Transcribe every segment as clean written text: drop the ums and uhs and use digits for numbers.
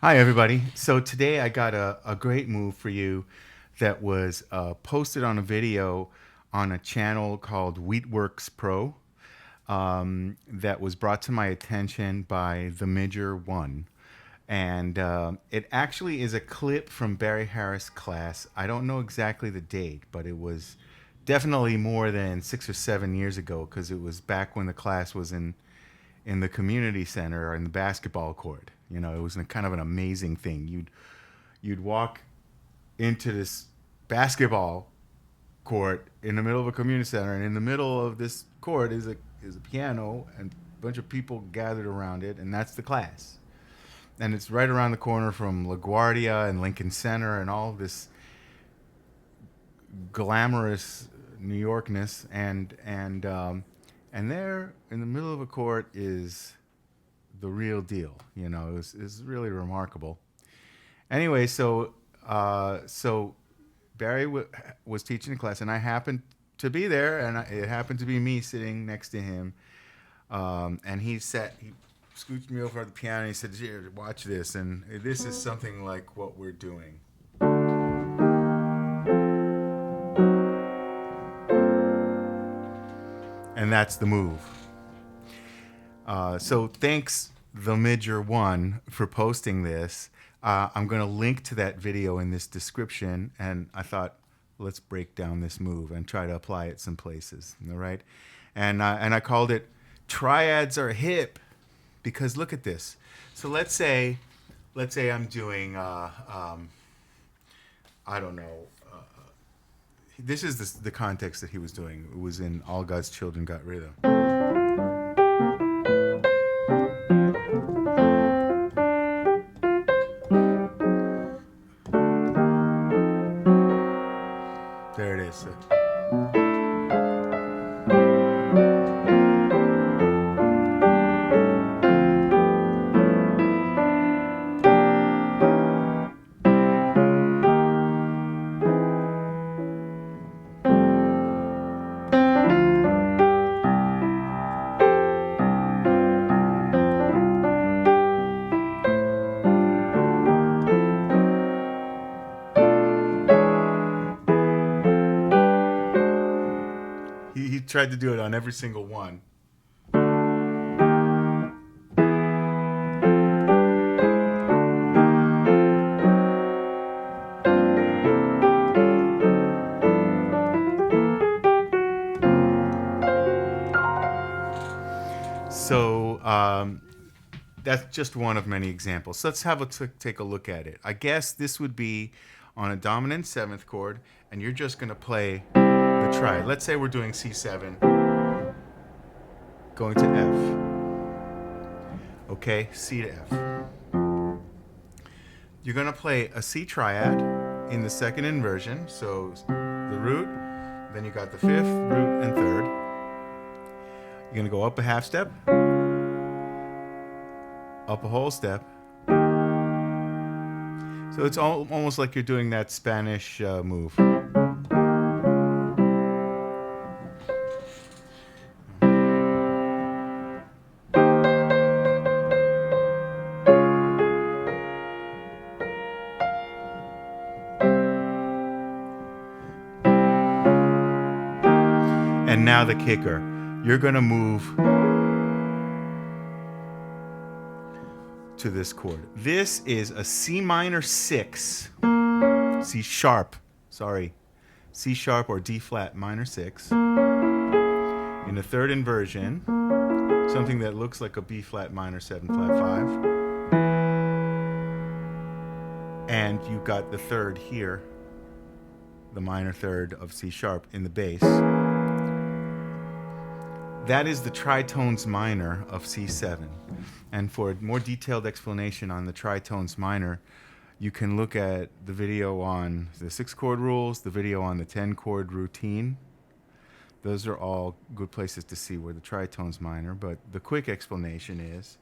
Hi, everybody. So today I got a great move for you that was posted on a video on a channel called Wheatworks Pro that was brought to my attention by the Midger One. And it actually is a clip from Barry Harris' class. I don't know exactly the date, but it was definitely more than 6 or 7 years ago because it was back when the class was in the community center or in the basketball court. You know, it was kind of an amazing thing. You'd walk into this basketball court in the middle of a community center, and in the middle of this court is a piano, and a bunch of people gathered around it, and that's the class. And it's right around the corner from LaGuardia and Lincoln Center and all this glamorous New Yorkness, and there in the middle of a court is the real deal. You know, it's really remarkable. Anyway, so Barry was teaching the class, and I happened to be there, and it happened to be me sitting next to him. And he scooched me over at the piano, and he said, "Here, watch this." And this is something like what we're doing. And that's the move. So thanks, the Midger One, for posting this. I'm going to link to that video in this description, and I thought, let's break down this move and try to apply it some places. All right, and I called it "Triads Are Hip," because look at this. So let's say I'm doing I don't know. This is the context that he was doing. It was in All God's Children Got Rhythm. There it is. He tried to do it on every single one. So that's just one of many examples. So let's have take a look at it. I guess this would be on a dominant seventh chord, and you're just going to play the triad. Let's say we're doing C7, going to F. Okay, C to F. You're going to play a C triad in the second inversion. So the root, then you got the fifth, root, and third. You're going to go up a half step, up a whole step. So it's almost like you're doing that Spanish move. And now the kicker. You're going to move to this chord. This is a C minor 6, C sharp, C sharp or D flat minor 6 in the third inversion, something that looks like a B flat minor 7 flat 5. And you've got the third here, the minor third of C sharp in the bass. That is the tritones minor of C7. And for a more detailed explanation on the tritones minor, you can look at the video on the 6-chord rules, the video on the 10-chord routine. Those are all good places to see where the tritones minor, but the quick explanation is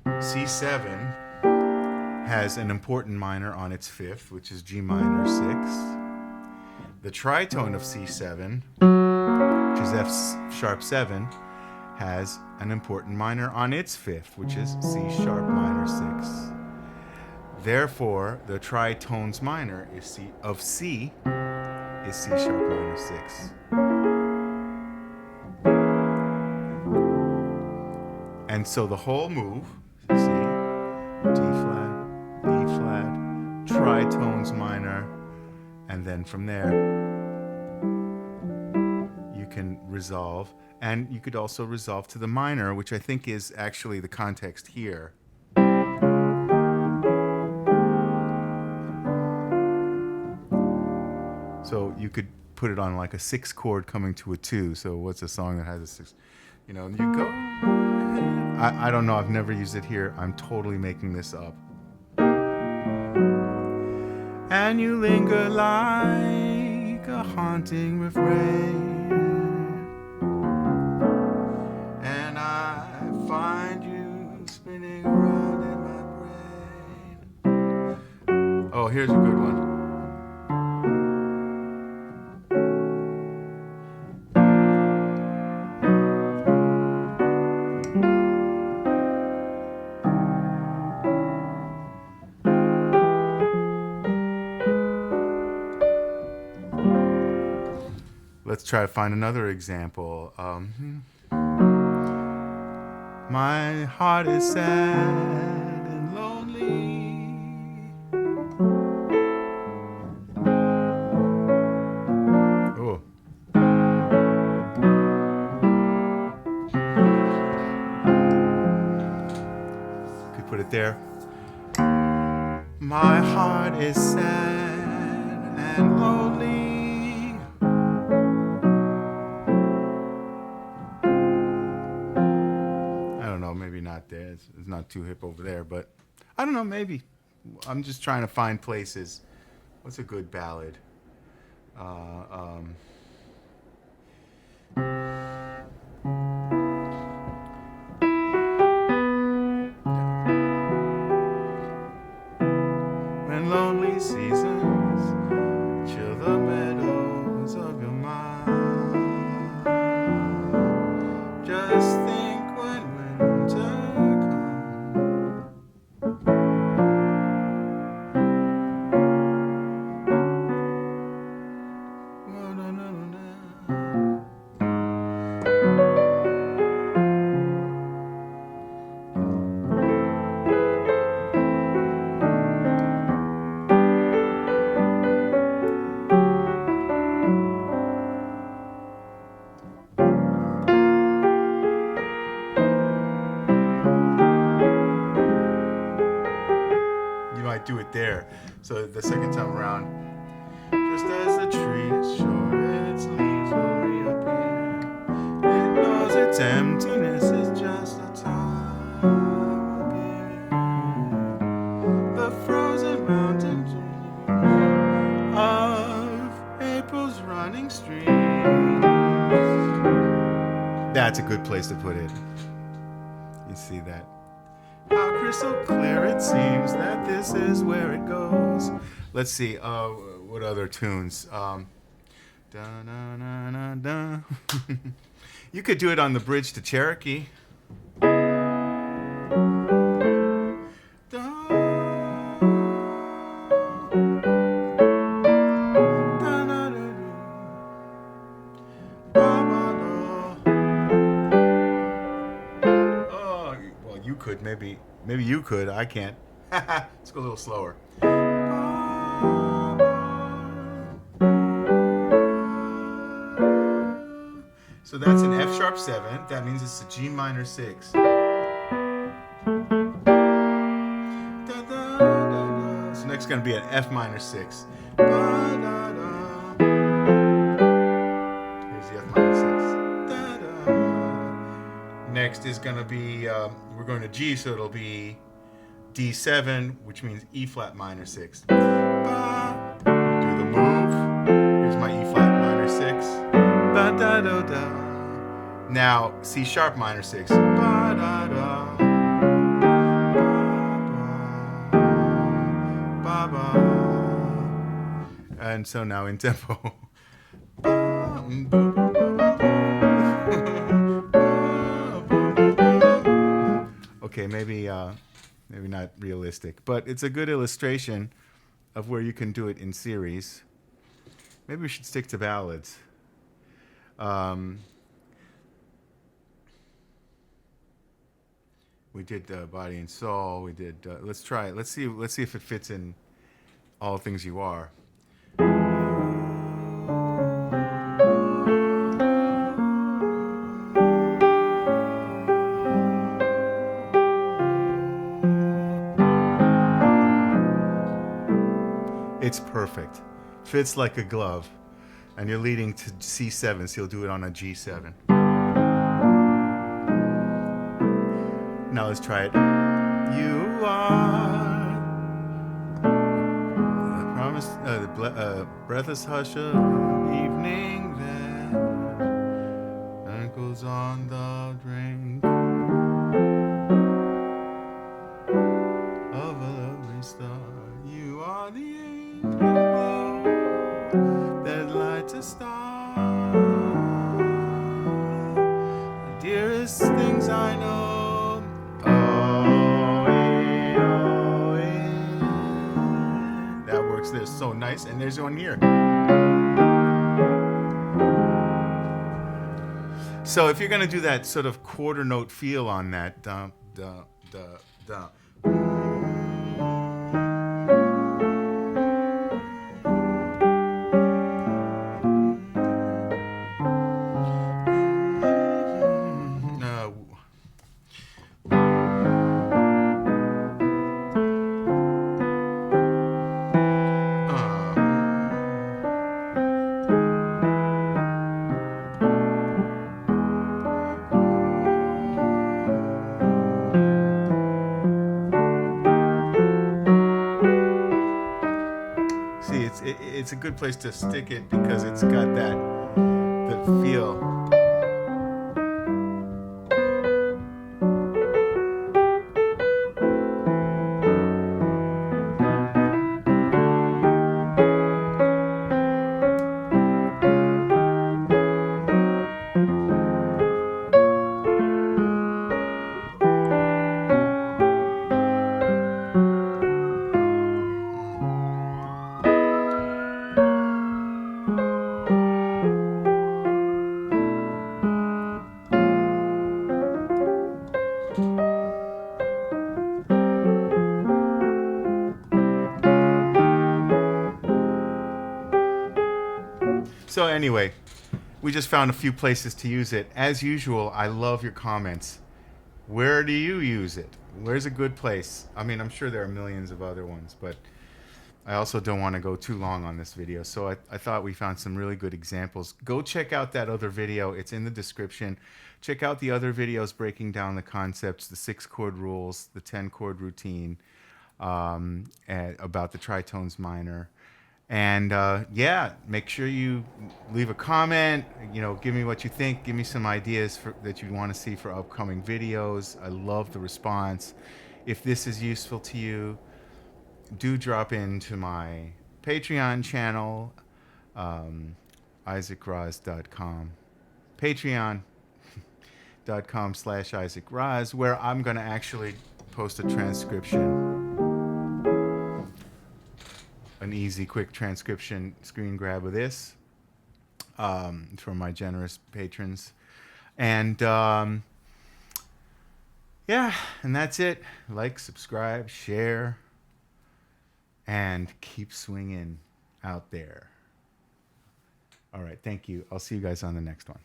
C7 has an important minor on its fifth, which is G minor 6. The tritone of C7, which is F sharp 7, has an important minor on its fifth, which is C sharp minor 6. Therefore, the tritones minor is C of C is C sharp minor 6. And so the whole move, C, D flat, E flat, tritones minor, and then from there you can resolve. And you could also resolve to the minor, which I think is actually the context here. So you could put it on like a 6 chord coming to a 2. So what's a song that has a 6? You know, you go. I don't know. I've never used it here. I'm totally making this up. And you linger like a haunting refrain, and I find you spinning around in my brain. Oh, here's a good one. Let's try to find another example. My heart is sad and lonely. Oh. Could put it there. My heart is sad and lonely. Maybe not there. It's not too hip over there, but I don't know, maybe. I'm just trying to find places. What's a good ballad? When lonely seasons chill the meadows of your mind, just think when winter do it there. So the second time around, just as the tree is short, its leaves will reappear. It knows its emptiness is just a time of year. The frozen mountain of April's running streams. That's a good place to put it. You see that? How crystal clear it seems that this is where it goes. Let's see, what other tunes? You could do it on the bridge to Cherokee. Maybe you could. I can't. Let's go a little slower. So that's an F sharp 7. That means it's a G minor 6. So next going to be an F minor 6. Here's the F minor 6. Next is going to be, we're going to G, so it'll be D7, which means E flat minor 6. Do the move. Here's my E flat minor 6. Now C sharp minor 6. And so now in tempo. Okay, maybe maybe not realistic, but it's a good illustration of where you can do it in series. Maybe we should stick to ballads. We did Body and Soul. We did. Let's try it. Let's see. Let's see if it fits in All Things You Are. It's perfect. Fits like a glove. And you're leading to C7, so you'll do it on a G7. Now let's try it. You are the promise, the breathless hush of evening there, ankles on the drink of a lovely star. You are the angel that lights a star. The dearest things I know. That works there so nice. And there's one here. So if you're going to do that sort of quarter note feel on that, dum, dum, dum, dum. It's a good place to stick it because it's got that feel. So anyway, we just found a few places to use it. As usual, I love your comments. Where do you use it? Where's a good place? I mean, I'm sure there are millions of other ones, but I also don't want to go too long on this video. So I thought we found some really good examples. Go check out that other video. It's in the description. Check out the other videos breaking down the concepts, the 6-chord rules, the 10-chord routine, and about the tritones minor. And yeah, make sure you leave a comment. You know, give me what you think. Give me some ideas that you want to see for upcoming videos. I love the response. If this is useful to you, do drop into my Patreon channel, isaacroz.com. Patreon.com/isaacroz, where I'm going to actually post a transcription. An easy, quick transcription screen grab of this from my generous patrons. And yeah, and that's it. Like, subscribe, share, and keep swinging out there. All right, thank you. I'll see you guys on the next one.